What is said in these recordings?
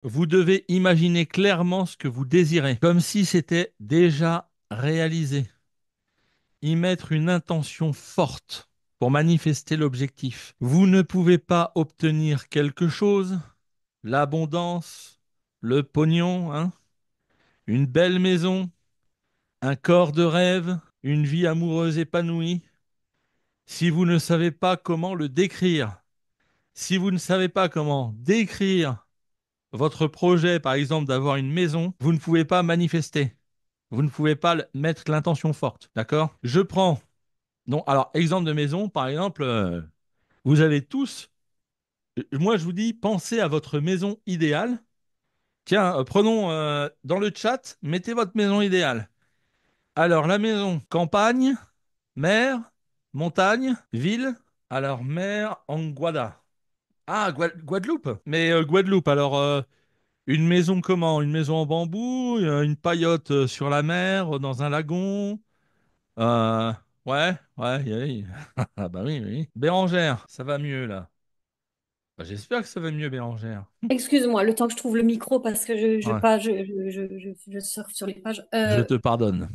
Vous devez imaginer clairement ce que vous désirez, comme si c'était déjà réalisé. Y mettre une intention forte pour manifester l'objectif. Vous ne pouvez pas obtenir quelque chose, l'abondance, le pognon, hein, une belle maison, un corps de rêve, une vie amoureuse épanouie, si vous ne savez pas comment le décrire. Si vous ne savez pas comment décrire votre projet, par exemple, d'avoir une maison, vous ne pouvez pas manifester. Vous ne pouvez pas mettre l'intention forte. D'accord? Je prends. Non, alors, exemple de maison, par exemple, vous avez tous. Moi, je vous dis, pensez à votre maison idéale. Tiens, prenons dans le chat, mettez votre maison idéale. Alors, la maison, campagne, mer, montagne, ville. Alors, mer, Anguada. Ah, Guadeloupe. Mais Guadeloupe, alors, une maison comment? Une maison en bambou, une paillote sur la mer, dans un lagon. Euh, ouais, ouais, oui. Ah bah oui, oui. Bérangère, ça va mieux là. Bah, j'espère que ça va mieux, Bérangère. Excuse-moi, le temps que je trouve le micro parce que Ouais, je surfe sur les pages. je te pardonne.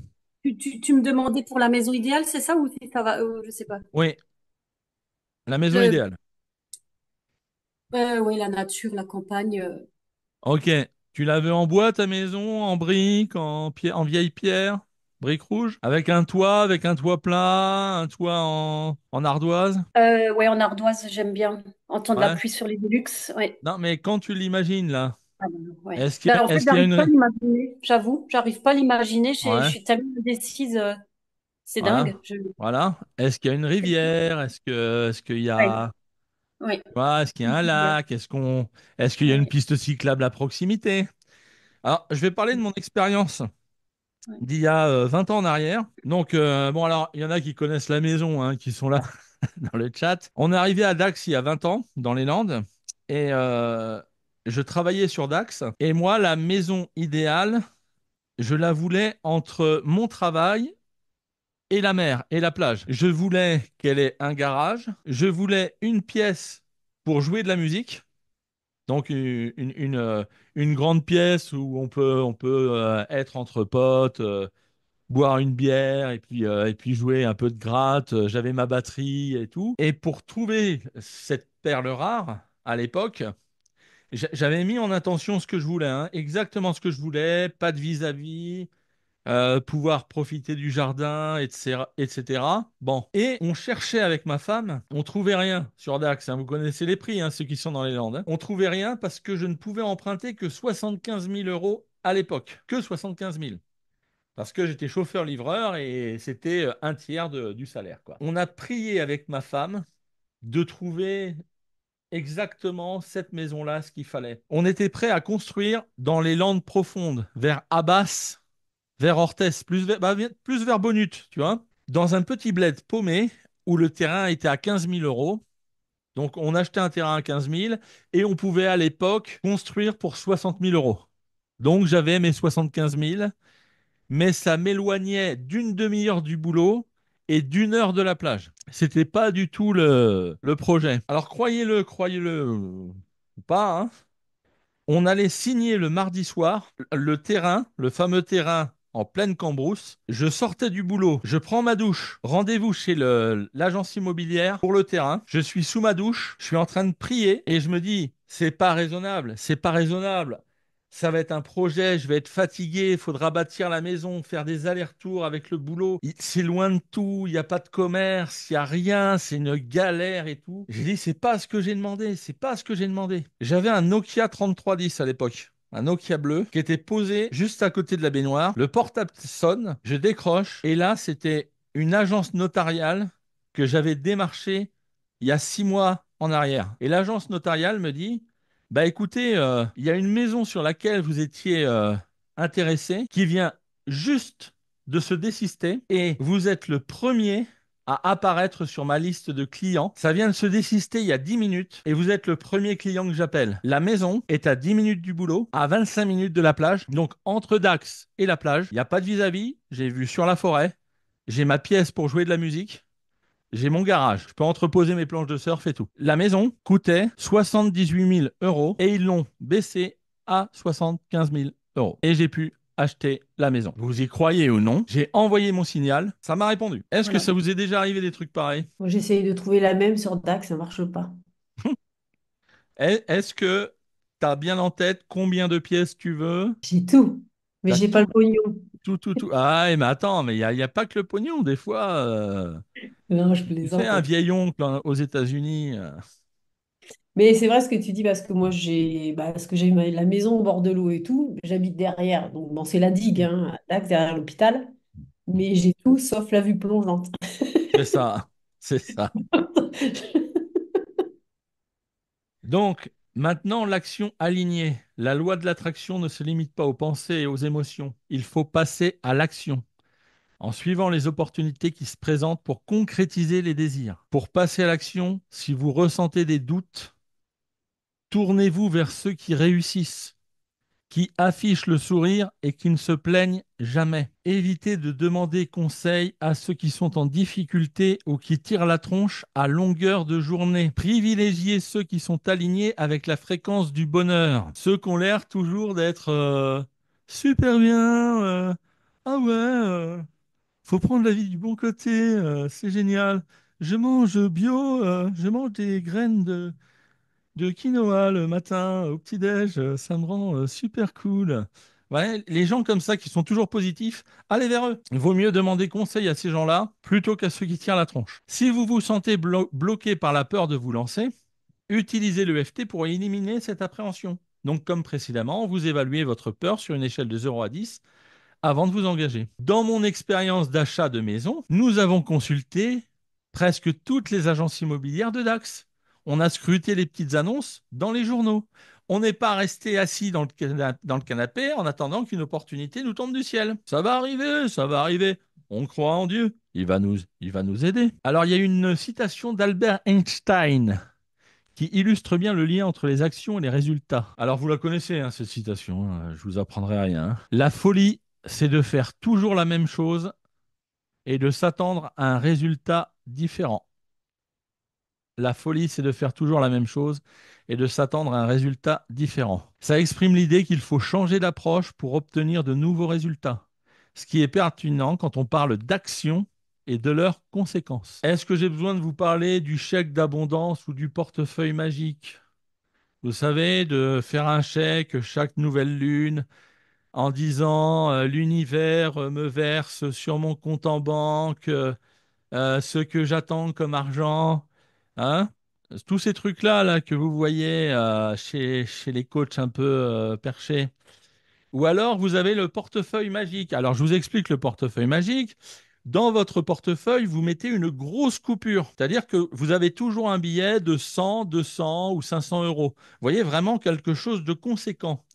Tu me demandais pour la maison idéale, c'est ça ou si ça va? Je sais pas. Oui, la maison Le, idéale. oui, la nature, la campagne. Ok, tu la veux en bois ta maison, en briques, en vieille pierre, briques rouges, avec un toit plat, un toit en ardoise. Ouais, en ardoise, j'aime bien entendre la Ouais. pluie sur les Velux. Ouais. Non, mais quand tu l'imagines là, Ah ben, ouais. est-ce qu'il y Ben, a, en fait, est-ce qu'il y a j'arrive une... pas à l'imaginer, j'avoue. J'arrive pas à l'imaginer. Je Ouais, suis tellement indécise. C'est voilà, dingue. voilà. Est-ce qu'il y a une rivière? Est-ce qu'il y Ouais, a... ouais. Ouais, est-ce qu'il y a un lac? Est-ce qu'il y a une Ouais, piste cyclable à proximité? Alors, je vais parler de mon expérience ouais. d'il y a 20 ans en arrière. Donc, bon, alors, il y en a qui connaissent la maison, hein, qui sont là dans le chat. On est arrivé à Dax il y a 20 ans, dans les Landes, et je travaillais sur Dax. Et moi, la maison idéale, je la voulais entre mon travail et la mer et la plage. Je voulais qu'elle ait un garage. Je voulais une pièce pour jouer de la musique. Donc une grande pièce où on peut être entre potes, boire une bière et puis jouer un peu de gratte. J'avais ma batterie et tout. Et pour trouver cette perle rare, à l'époque, j'avais mis en intention ce que je voulais, hein, exactement ce que je voulais, pas de vis-à-vis, pouvoir profiter du jardin, etc., etc. Bon, et on cherchait avec ma femme, on trouvait rien sur Dax, hein, vous connaissez les prix, hein, ceux qui sont dans les Landes, hein. On trouvait rien parce que je ne pouvais emprunter que 75 000 euros à l'époque, que 75 000. Parce que j'étais chauffeur-livreur et c'était un tiers du salaire, quoi. On a prié avec ma femme de trouver exactement cette maison-là, ce qu'il fallait. On était prêt à construire dans les Landes profondes, vers Abbas, vers Orthez, plus vers Bonut, tu vois, dans un petit bled paumé où le terrain était à 15 000 euros. Donc, on achetait un terrain à 15 000 et on pouvait à l'époque construire pour 60 000 euros. Donc, j'avais mes 75 000, mais ça m'éloignait d'une demi-heure du boulot et d'une heure de la plage. C'était pas du tout le projet. Alors, croyez-le ou pas, hein, on allait signer le mardi soir le terrain, le fameux terrain en pleine Cambrousse. Je sortais du boulot, je prends ma douche, rendez-vous chez l'agence immobilière pour le terrain. Je suis sous ma douche, je suis en train de prier et je me dis, c'est pas raisonnable, c'est pas raisonnable. Ça va être un projet, je vais être fatigué, il faudra bâtir la maison, faire des allers-retours avec le boulot. C'est loin de tout, il n'y a pas de commerce, il n'y a rien, c'est une galère et tout. J'ai dit, c'est pas ce que j'ai demandé, c'est pas ce que j'ai demandé. J'avais un Nokia 3310 à l'époque. Un Nokia bleu qui était posé juste à côté de la baignoire. Le portable sonne, je décroche et là c'était une agence notariale que j'avais démarchée il y a 6 mois en arrière. Et l'agence notariale me dit, bah écoutez, il y a une maison sur laquelle vous étiez intéressé qui vient juste de se désister et vous êtes le premier à apparaître sur ma liste de clients. Ça vient de se désister il y a 10 minutes et vous êtes le premier client que j'appelle. La maison est à 10 minutes du boulot, à 25 minutes de la plage. Donc entre Dax et la plage, il n'y a pas de vis-à-vis. J'ai vu sur la forêt. J'ai ma pièce pour jouer de la musique. J'ai mon garage, je peux entreposer mes planches de surf et tout. La maison coûtait 78 000 euros et ils l'ont baissé à 75 000 euros. Et j'ai pu acheter la maison. Vous y croyez ou non, j'ai envoyé mon signal, ça m'a répondu. Est-ce que Voilà. ça vous est déjà arrivé des trucs pareils? Moi, j'essaye de trouver la même sur DAX, ça marche pas. Est-ce que tu as bien en tête combien de pièces tu veux? J'ai tout, mais T'as j'ai pas le tout, pognon. tout, tout, tout. Ah, mais attends, mais il y a pas que le pognon. Des fois, Non, je tu sais, plaisante. un vieil oncle aux États-Unis. Mais c'est vrai ce que tu dis parce que moi parce que j'ai la maison au bord de l'eau et tout, j'habite derrière. Donc bon, c'est la digue, hein, à Dax, derrière l'hôpital. Mais j'ai tout sauf la vue plongeante. C'est ça, c'est ça. Donc, maintenant, l'action alignée. La loi de l'attraction ne se limite pas aux pensées et aux émotions. Il faut passer à l'action en suivant les opportunités qui se présentent pour concrétiser les désirs. Pour passer à l'action, si vous ressentez des doutes, tournez-vous vers ceux qui réussissent, qui affichent le sourire et qui ne se plaignent jamais. Évitez de demander conseil à ceux qui sont en difficulté ou qui tirent la tronche à longueur de journée. Privilégiez ceux qui sont alignés avec la fréquence du bonheur. Ceux qui ont l'air toujours d'être super bien. Ah ouais, faut prendre la vie du bon côté, c'est génial. Je mange bio, je mange des graines de quinoa le matin au petit-déj, ça me rend super cool. Ouais, les gens comme ça qui sont toujours positifs, allez vers eux. Il vaut mieux demander conseil à ces gens-là plutôt qu'à ceux qui tirent la tronche. Si vous vous sentez bloqué par la peur de vous lancer, utilisez l'EFT pour éliminer cette appréhension. Donc, comme précédemment, vous évaluez votre peur sur une échelle de 0 à 10 avant de vous engager. Dans mon expérience d'achat de maison, nous avons consulté presque toutes les agences immobilières de Dax. On a scruté les petites annonces dans les journaux. On n'est pas resté assis dans le canapé en attendant qu'une opportunité nous tombe du ciel. Ça va arriver, ça va arriver. On croit en Dieu. Il va nous aider. Alors, il y a une citation d'Albert Einstein qui illustre bien le lien entre les actions et les résultats. Alors vous la connaissez, hein, cette citation, hein, je vous apprendrai rien, hein. La folie, c'est de faire toujours la même chose et de s'attendre à un résultat différent. La folie, c'est de faire toujours la même chose et de s'attendre à un résultat différent. Ça exprime l'idée qu'il faut changer d'approche pour obtenir de nouveaux résultats, ce qui est pertinent quand on parle d'action et de leurs conséquences. Est-ce que j'ai besoin de vous parler du chèque d'abondance ou du portefeuille magique? Vous savez, de faire un chèque chaque nouvelle lune en disant l'univers me verse sur mon compte en banque ce que j'attends comme argent. Hein? Tous ces trucs-là là, que vous voyez chez les coachs un peu perchés. Ou alors, vous avez le portefeuille magique. Alors, je vous explique le portefeuille magique. Dans votre portefeuille, vous mettez une grosse coupure. C'est-à-dire que vous avez toujours un billet de 100, 200 ou 500 euros. Vous voyez vraiment quelque chose de conséquent.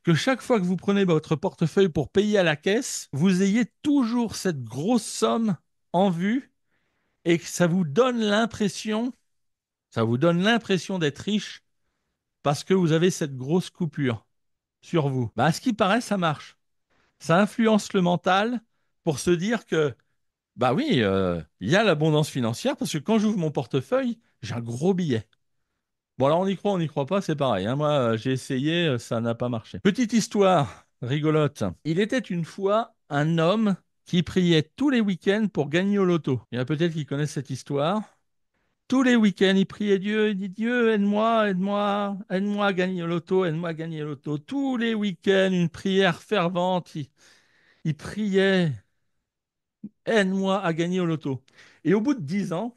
Que chaque fois que vous prenez votre portefeuille pour payer à la caisse, vous ayez toujours cette grosse somme en vue et que ça vous donne l'impression d'être riche parce que vous avez cette grosse coupure sur vous. Bah, à ce qui paraît, ça marche. Ça influence le mental pour se dire que, bah oui, il y a l'abondance financière parce que quand j'ouvre mon portefeuille, j'ai un gros billet. Bon, alors on y croit, on n'y croit pas, c'est pareil, hein. Moi, j'ai essayé, ça n'a pas marché. Petite histoire rigolote. Il était une fois un homme qui priait tous les week-ends pour gagner au loto. Il y en a peut-être qui connaissent cette histoire. Tous les week-ends, il priait Dieu, il dit Dieu, aide-moi, aide-moi, aide-moi à gagner au loto, aide-moi à gagner au loto. Tous les week-ends, une prière fervente. Il priait, aide-moi à gagner au loto. Et au bout de 10 ans,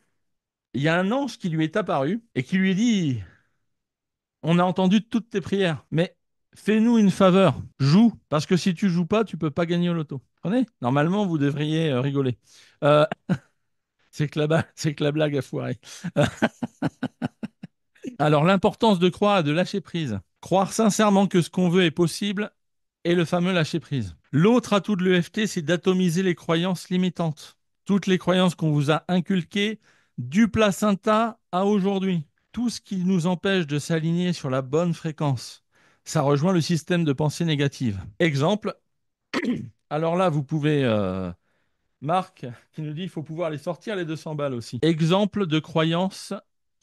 il y a un ange qui lui est apparu et qui lui dit, on a entendu toutes tes prières, mais fais-nous une faveur, joue, parce que si tu joues pas, tu peux pas gagner au loto. Vous comprenez? Normalement, vous devriez rigoler. Euh, c'est que la blague a foiré. Alors, l'importance de croire et de lâcher prise. Croire sincèrement que ce qu'on veut est possible et le fameux lâcher prise. L'autre atout de l'EFT, c'est d'atomiser les croyances limitantes. Toutes les croyances qu'on vous a inculquées du placenta à aujourd'hui. Tout ce qui nous empêche de s'aligner sur la bonne fréquence. Ça rejoint le système de pensée négative. Exemple, alors là, vous pouvez Marc qui nous dit qu'il faut pouvoir les sortir les 200 balles aussi. Exemple de croyances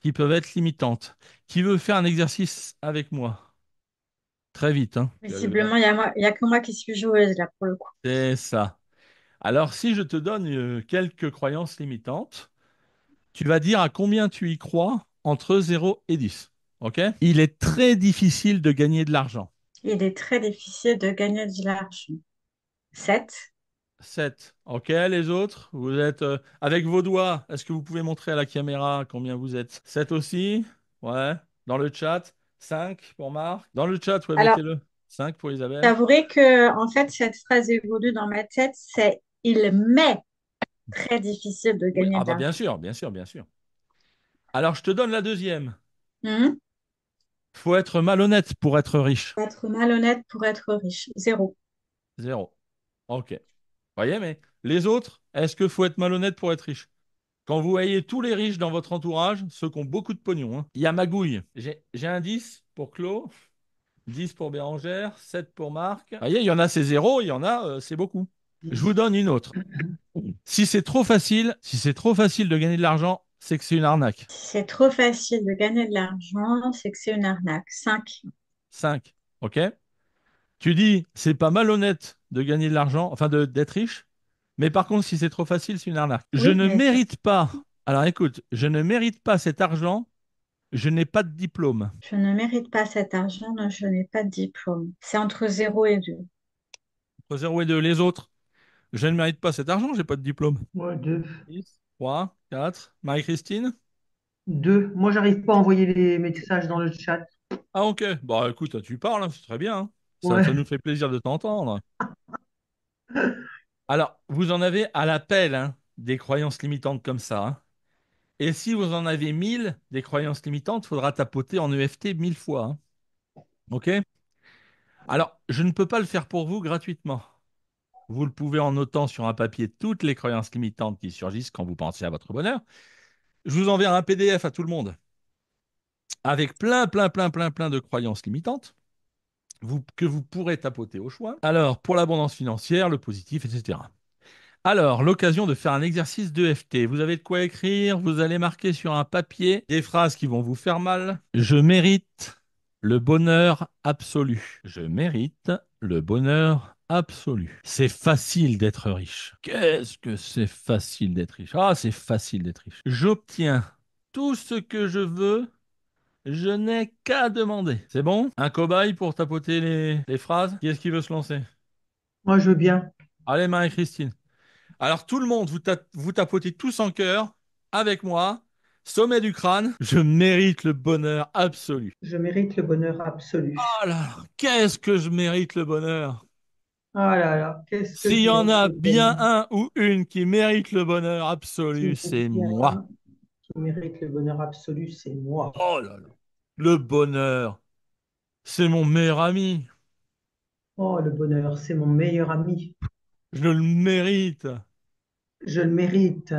qui peuvent être limitantes. Qui veut faire un exercice avec moi? Très vite, hein. Visiblement, il y a que moi qui suis joueuse là pour le coup. C'est ça. Alors, si je te donne quelques croyances limitantes, tu vas dire à combien tu y crois entre 0 et 10. OK? Il est très difficile de gagner de l'argent. Il est très difficile de gagner de l'argent. 7. 7. OK, les autres, vous êtes avec vos doigts. Est-ce que vous pouvez montrer à la caméra combien vous êtes? 7 aussi? Ouais. Dans le chat, 5 pour Marc. Dans le chat, ouais, Alors, mettez-le. 5 pour Isabelle. j'avouerai que en fait, cette phrase évolue dans ma tête, c'est il m'est très difficile de Oui, gagner ah de bah bien l'argent. sûr, bien sûr, bien sûr. Alors, je te donne la deuxième. Mhm. Faut être malhonnête pour être riche. Être malhonnête pour être riche. 0. 0. OK. Voyez, mais les autres, est-ce qu'il faut être malhonnête pour être riche? Quand vous voyez tous les riches dans votre entourage, ceux qui ont beaucoup de pognon, hein, il y a magouille. J'ai un 10 pour Claude, 10 pour Bérangère, 7 pour Marc. Vous voyez, il y en a c'est 0, il y en a c'est beaucoup. Je vous donne une autre. Si c'est trop facile de gagner de l'argent, c'est que c'est une arnaque. Si c'est trop facile de gagner de l'argent, c'est que c'est une arnaque. 5. 5. OK? Tu dis, c'est pas malhonnête de gagner de l'argent, enfin d'être riche, mais par contre, si c'est trop facile, c'est une arnaque. Je Oui, ne mais ça, mérite pas, alors écoute, je ne mérite pas cet argent, je n'ai pas de diplôme. je ne mérite pas cet argent, donc je n'ai pas de diplôme. C'est entre 0 et 2. Entre 0 et 2, les autres, je ne mérite pas cet argent, j'ai pas de diplôme. Ouais, deux. 6, 3, 4, Marie-Christine? Deux. Moi, j'arrive pas à envoyer les messages dans le chat. Ah ok, bah écoute, tu parles, hein, c'est très bien, hein. Ça Ouais. nous fait plaisir de t'entendre. Alors, vous en avez à l'appel, hein, des croyances limitantes comme ça, hein. Et si vous en avez 1000 des croyances limitantes, il faudra tapoter en EFT 1000 fois, hein. OK? Alors, je ne peux pas le faire pour vous gratuitement. Vous le pouvez en notant sur un papier toutes les croyances limitantes qui surgissent quand vous pensez à votre bonheur. Je vous enverrai un PDF à tout le monde avec plein de croyances limitantes que vous pourrez tapoter au choix. Alors, pour l'abondance financière, le positif, etc. Alors, l'occasion de faire un exercice d'EFT. Vous avez de quoi écrire, vous allez marquer sur un papier des phrases qui vont vous faire mal. Je mérite le bonheur absolu. Je mérite le bonheur absolu. C'est facile d'être riche. Qu'est-ce que c'est facile d'être riche? Ah, c'est facile d'être riche. J'obtiens tout ce que je veux, je n'ai qu'à demander. C'est bon? Un cobaye pour tapoter les phrases? Qui est-ce qui veut se lancer? Moi, je veux bien. Allez, Marie-Christine. Alors tout le monde, vous tapotez tous en chœur avec moi. Sommet du crâne, je mérite le bonheur absolu. Je mérite le bonheur Oh absolu. là là, qu'est-ce que je mérite le bonheur? Ah là là, qu'est-ce que S'il je y en mérite a le bien bonheur. un ou une qui mérite le bonheur absolu, S'il c'est y en a moi. un qui mérite le bonheur absolu, c'est moi. Oh là là, le bonheur, c'est mon meilleur ami. Oh, le bonheur, c'est mon meilleur ami. Je le mérite. Je le mérite.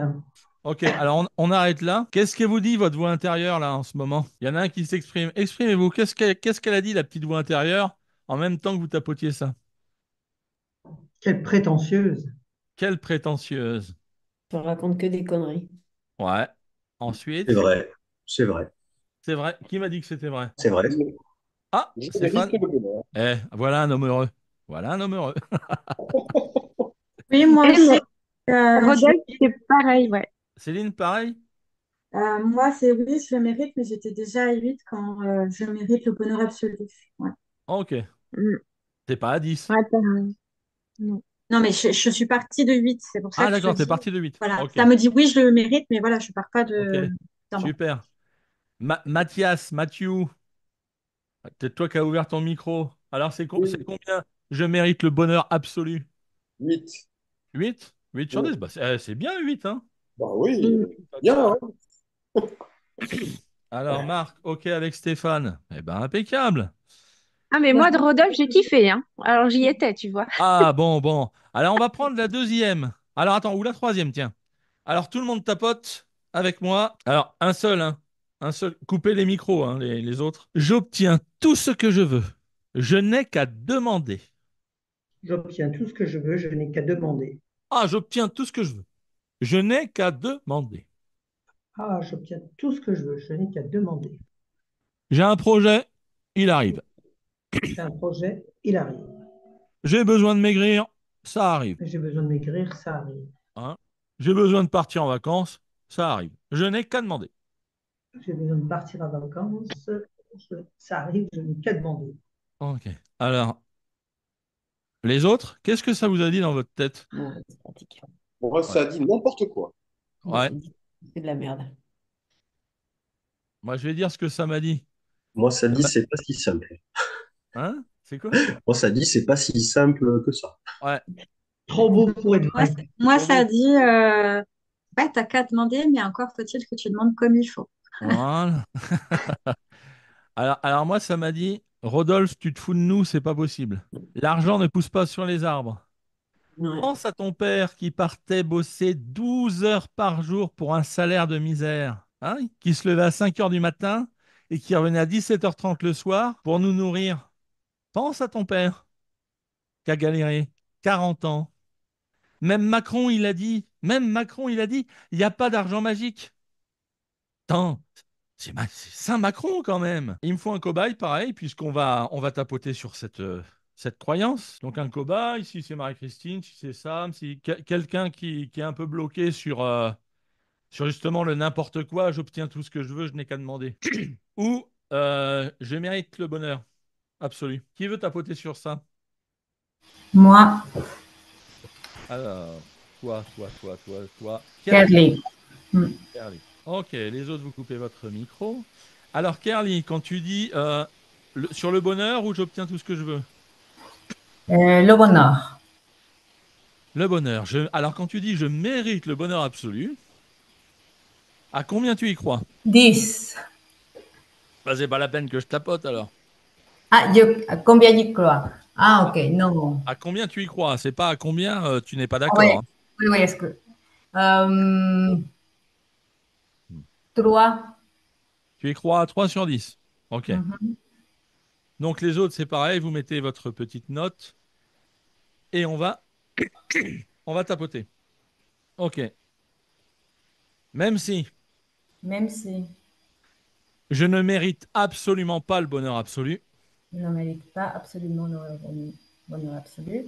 Ok, alors on arrête là. Qu'est-ce que vous dit votre voix intérieure là en ce moment? Il y en a un qui s'exprime. Exprimez-vous. Qu'est-ce qu'elle a dit la petite voix intérieure en même temps que vous tapotiez ça? Quelle prétentieuse. Quelle prétentieuse. Je raconte que des conneries. Ouais. C'est Ensuite, vrai, c'est vrai, c'est vrai. Qui m'a dit que c'était vrai? c'est vrai. Ah, Je Stéphane. mérite le bonheur. Eh, voilà un homme heureux. Voilà un homme heureux. Oui, moi Et aussi. Je Rodolphe, c'est pareil, ouais. Céline, pareil? Moi, c'est oui, je le mérite, mais j'étais déjà à 8 quand je mérite le bonheur absolu. Ouais. Ok. Mm. T'es pas à 10. Ouais, pareil. Non. Non, mais je suis partie de 8, c'est pour ça Ah que je te d'accord, t'es dis, parti de 8. voilà, Ok. ça me dit oui, je le mérite, mais voilà, je pars pas Ok. de d'en bas. Super. Mathieu, peut-être toi qui as ouvert ton micro. Alors c'est Oui, combien? Je mérite le bonheur absolu. 8. 8. 8 sur 10. Bah, c'est bien 8, hein? Bah oui, Mm. bien, hein. Alors Marc, ok avec Stéphane. Eh ben impeccable. Ah, mais Moi, moi, de Rodolphe, j'ai kiffé, hein. Alors, j'y étais, tu vois. Ah bon, bon. Alors on va prendre la deuxième. Alors attends, ou la troisième, tiens. Alors tout le monde tapote avec moi. Alors un seul, hein. Un seul. Coupez les micros, hein, les autres. J'obtiens tout ce que je veux. Je n'ai qu'à demander. J'obtiens tout ce que je veux, je n'ai qu'à demander. Ah, j'obtiens tout ce que je veux. Je n'ai qu'à demander. Ah, j'obtiens tout ce que je veux, je n'ai qu'à demander. J'ai un projet, il arrive. C'est un projet, il arrive. J'ai besoin de maigrir, ça arrive. J'ai besoin de maigrir, ça arrive. Hein. J'ai besoin de partir en vacances, ça arrive. Je n'ai qu'à demander. J'ai besoin de partir en vacances, ça arrive, je n'ai qu'à demander. Ok. Alors, les autres, qu'est-ce que ça vous a dit dans votre tête? Ouais, c'est pratique. Moi, Ouais. ça dit n'importe quoi. Moi, Ouais. ça me dit que c'est de la merde. Moi, je vais dire ce que ça m'a dit. Moi, ça Ça dit m'a- c'est pas si simple. Hein? C'est quoi? Moi, ça dit c'est pas si simple que ça. Ouais. Trop beau pour être Moi, vrai. moi, Trop ça beau. dit, ouais, t'as qu'à demander, mais encore faut-il que tu demandes comme il faut. Voilà. Alors moi, ça m'a dit, Rodolphe, tu te fous de nous, c'est pas possible. L'argent ne pousse pas sur les arbres. Ouais. Pense à ton père qui partait bosser 12 heures par jour pour un salaire de misère, hein, qui se levait à 5 heures du matin et qui revenait à 17h30 le soir pour nous nourrir. Pense à ton père qui a galéré 40 ans. Même Macron, il a dit, il n'y a pas d'argent magique. Attends, c'est Saint Macron quand même. Il me faut un cobaye, pareil, on va tapoter sur cette croyance. Donc un cobaye, si c'est Marie-Christine, si c'est Sam, si quelqu'un qui est un peu bloqué sur justement le n'importe quoi, j'obtiens tout ce que je veux, je n'ai qu'à demander. Ou je mérite le bonheur absolu. Qui veut tapoter sur ça? Moi, Alors, toi. Kerly. Kerly. Mm. Kerly. Ok, les autres, vous coupez votre micro. Alors, Kerly, quand tu dis sur le bonheur ou j'obtiens tout ce que je veux? Le bonheur. Le bonheur. Alors, quand tu dis je mérite le bonheur absolu, à combien tu y crois? 10. Bah, c'est pas la peine que je tapote alors. Ah, combien j'y crois? Ah, ok, non. À combien tu y crois? C'est pas à combien tu n'es pas Ah, oui, d'accord. Hein. oui, oui, est-ce que. Euh, 3. Tu y crois à 3 sur 10. Ok. Mhm. Donc, les autres, c'est pareil. Vous mettez votre petite note et on va tapoter. Ok. Même si Même si je ne mérite absolument pas le bonheur absolu, je ne mérite pas absolument le bonheur absolu,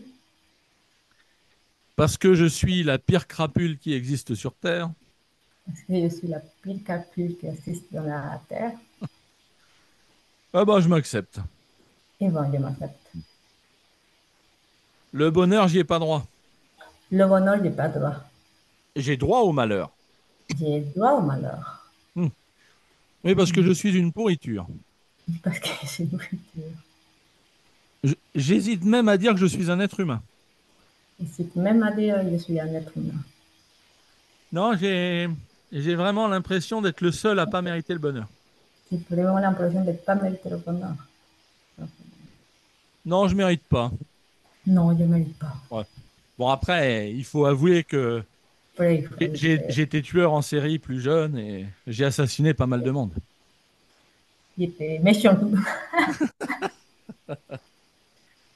parce que je suis la pire crapule qui existe sur Terre, parce que je suis la pire calcul qui existe dans la Terre, ah bah, je m'accepte. et bon, je m'accepte. Le bonheur, j'y ai pas droit. Le bonheur, je n'ai pas droit. J'ai droit au malheur. J'ai droit au malheur, Hmm. Oui, parce que je suis une pourriture. parce que c'est une culture. J'hésite même à dire que je suis un être humain. Et c'est même à dire que je suis un être humain. Non, j'ai vraiment l'impression d'être le seul à pas mériter le bonheur. J'ai vraiment l'impression de ne pas mériter le bonheur. Non, je mérite pas. Non, je ne mérite pas. Ouais. Bon, après, il faut avouer que Après, il faut j'ai été tueur en série plus jeune et j'ai assassiné pas mal de monde. j'étais méchant.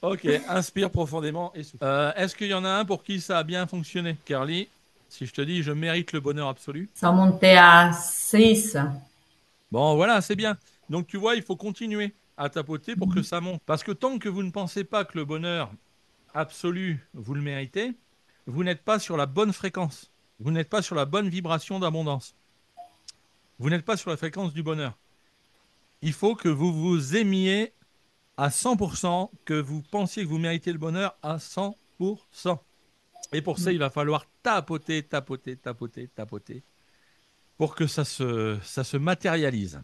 Ok, inspire profondément et souffle. Est-ce qu'il y en a un pour qui ça a bien fonctionné? Carly, si je te dis je mérite le bonheur absolu. Ça montait à 6. Bon, voilà, c'est bien. Donc tu vois, il faut continuer à tapoter pour que ça monte. Parce que tant que vous ne pensez pas que le bonheur absolu, vous le méritez, vous n'êtes pas sur la bonne fréquence. Vous n'êtes pas sur la bonne vibration d'abondance. Vous n'êtes pas sur la fréquence du bonheur. Il faut que vous vous aimiez à 100%, que vous pensiez que vous méritez le bonheur à 100%. Et pour ça, il va falloir tapoter pour que ça se matérialise.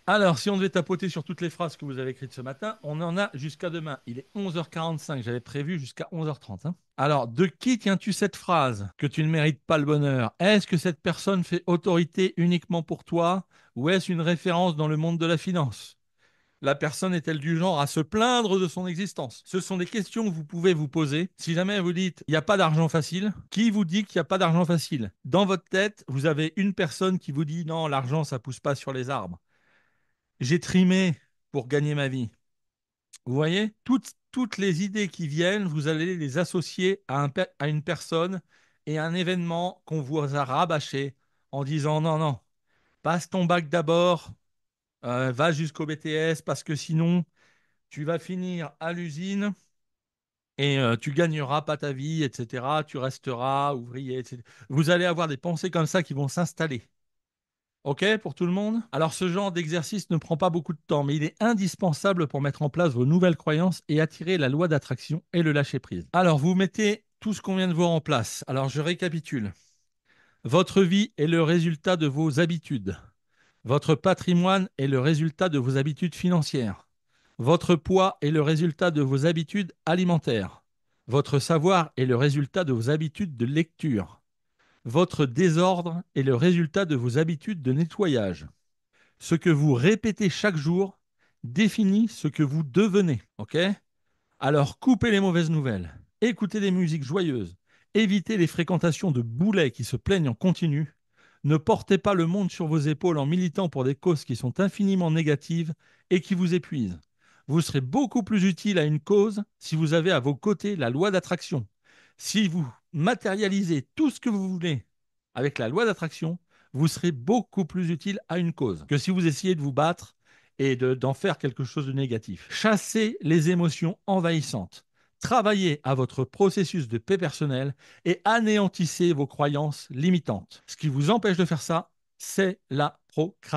Alors, si on devait tapoter sur toutes les phrases que vous avez écrites ce matin, on en a jusqu'à demain. Il est 11h45, j'avais prévu jusqu'à 11h30. Hein. Alors, de qui tiens-tu cette phrase que tu ne mérites pas le bonheur? Est-ce que cette personne fait autorité uniquement pour toi ou est-ce une référence dans le monde de la finance? La personne est-elle du genre à se plaindre de son existence? Ce sont des questions que vous pouvez vous poser. Si jamais vous dites il n'y a pas d'argent facile, qui vous dit qu'il n'y a pas d'argent facile? Dans votre tête, vous avez une personne qui vous dit non, l'argent, ça pousse pas sur les arbres. J'ai trimé pour gagner ma vie. Vous voyez, toutes les idées qui viennent, vous allez les associer à une personne et à un événement qu'on vous a rabâché en disant non, non, passe ton bac d'abord, Va jusqu'au BTS parce que sinon, tu vas finir à l'usine et tu gagneras pas ta vie, etc. Tu resteras ouvrier, etc. Vous allez avoir des pensées comme ça qui vont s'installer. OK pour tout le monde? Alors, ce genre d'exercice ne prend pas beaucoup de temps, mais il est indispensable pour mettre en place vos nouvelles croyances et attirer la loi d'attraction et le lâcher-prise. Alors, vous mettez tout ce qu'on vient de voir en place. Alors, je récapitule. Votre vie est le résultat de vos habitudes. Votre patrimoine est le résultat de vos habitudes financières. Votre poids est le résultat de vos habitudes alimentaires. Votre savoir est le résultat de vos habitudes de lecture. Votre désordre est le résultat de vos habitudes de nettoyage. Ce que vous répétez chaque jour définit ce que vous devenez. OK? Alors coupez les mauvaises nouvelles, écoutez des musiques joyeuses, évitez les fréquentations de boulets qui se plaignent en continu, ne portez pas le monde sur vos épaules en militant pour des causes qui sont infiniment négatives et qui vous épuisent. Vous serez beaucoup plus utile à une cause si vous avez à vos côtés la loi d'attraction. Si vous matérialisez tout ce que vous voulez avec la loi d'attraction, vous serez beaucoup plus utile à une cause que si vous essayez de vous battre et d'en faire quelque chose de négatif. Chassez les émotions envahissantes. Travaillez à votre processus de paix personnelle et anéantissez vos croyances limitantes. Ce qui vous empêche de faire ça, c'est la procrastination.